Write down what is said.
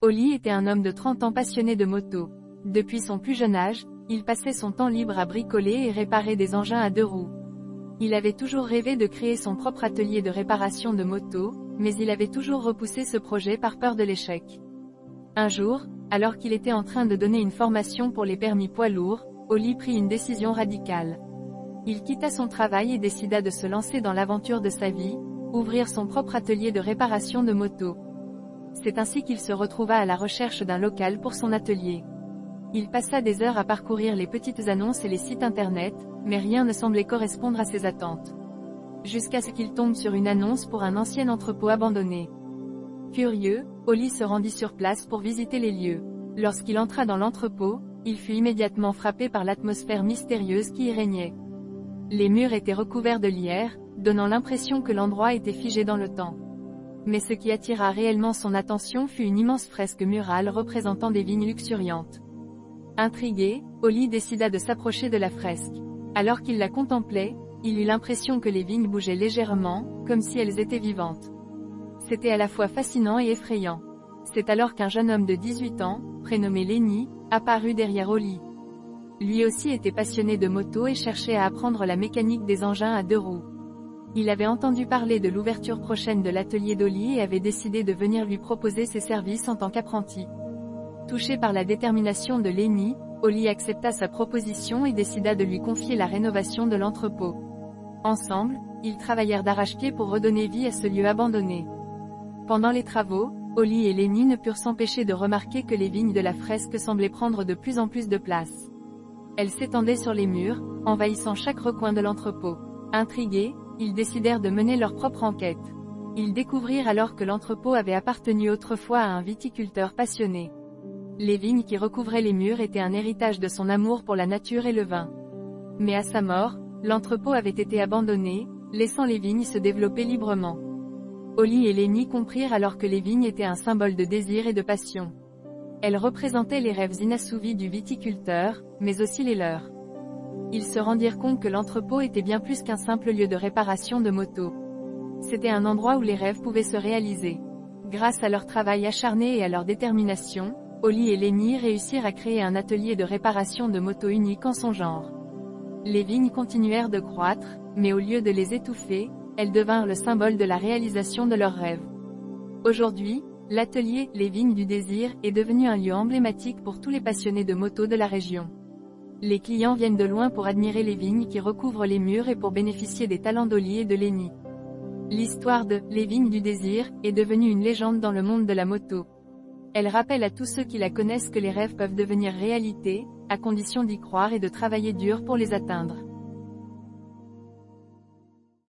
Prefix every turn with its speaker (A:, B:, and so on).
A: Oli était un homme de 30 ans passionné de moto. Depuis son plus jeune âge, il passait son temps libre à bricoler et réparer des engins à 2 roues. Il avait toujours rêvé de créer son propre atelier de réparation de motos, mais il avait toujours repoussé ce projet par peur de l'échec. Un jour, alors qu'il était en train de donner une formation pour les permis poids lourds, Oli prit une décision radicale. Il quitta son travail et décida de se lancer dans l'aventure de sa vie, ouvrir son propre atelier de réparation de motos. C'est ainsi qu'il se retrouva à la recherche d'un local pour son atelier. Il passa des heures à parcourir les petites annonces et les sites internet, mais rien ne semblait correspondre à ses attentes. Jusqu'à ce qu'il tombe sur une annonce pour un ancien entrepôt abandonné. Curieux, Oli se rendit sur place pour visiter les lieux. Lorsqu'il entra dans l'entrepôt, il fut immédiatement frappé par l'atmosphère mystérieuse qui y régnait. Les murs étaient recouverts de lierre, donnant l'impression que l'endroit était figé dans le temps. Mais ce qui attira réellement son attention fut une immense fresque murale représentant des vignes luxuriantes. Intrigué, Oli décida de s'approcher de la fresque. Alors qu'il la contemplait, il eut l'impression que les vignes bougeaient légèrement, comme si elles étaient vivantes. C'était à la fois fascinant et effrayant. C'est alors qu'un jeune homme de 18 ans, prénommé Lenny, apparut derrière Oli. Lui aussi était passionné de moto et cherchait à apprendre la mécanique des engins à 2 roues. Il avait entendu parler de l'ouverture prochaine de l'atelier d'Oli et avait décidé de venir lui proposer ses services en tant qu'apprenti. Touché par la détermination de Lenny, Oli accepta sa proposition et décida de lui confier la rénovation de l'entrepôt. Ensemble, ils travaillèrent d'arrache-pied pour redonner vie à ce lieu abandonné. Pendant les travaux, Oli et Lenny ne purent s'empêcher de remarquer que les vignes de la fresque semblaient prendre de plus en plus de place. Elles s'étendaient sur les murs, envahissant chaque recoin de l'entrepôt. Intrigués, ils décidèrent de mener leur propre enquête. Ils découvrirent alors que l'entrepôt avait appartenu autrefois à un viticulteur passionné. Les vignes qui recouvraient les murs étaient un héritage de son amour pour la nature et le vin. Mais à sa mort, l'entrepôt avait été abandonné, laissant les vignes se développer librement. Oli et Lenny comprirent alors que les vignes étaient un symbole de désir et de passion. Elles représentaient les rêves inassouvis du viticulteur, mais aussi les leurs. Ils se rendirent compte que l'entrepôt était bien plus qu'un simple lieu de réparation de motos. C'était un endroit où les rêves pouvaient se réaliser. Grâce à leur travail acharné et à leur détermination, Oli et Lenny réussirent à créer un atelier de réparation de motos unique en son genre. Les vignes continuèrent de croître, mais au lieu de les étouffer, elles devinrent le symbole de la réalisation de leurs rêves. Aujourd'hui, l'atelier Les Vignes du Désir est devenu un lieu emblématique pour tous les passionnés de moto de la région. Les clients viennent de loin pour admirer les vignes qui recouvrent les murs et pour bénéficier des talents d'Oli et de Lenny. L'histoire de Les Vignes du Désir est devenue une légende dans le monde de la moto. Elle rappelle à tous ceux qui la connaissent que les rêves peuvent devenir réalité, à condition d'y croire et de travailler dur pour les atteindre.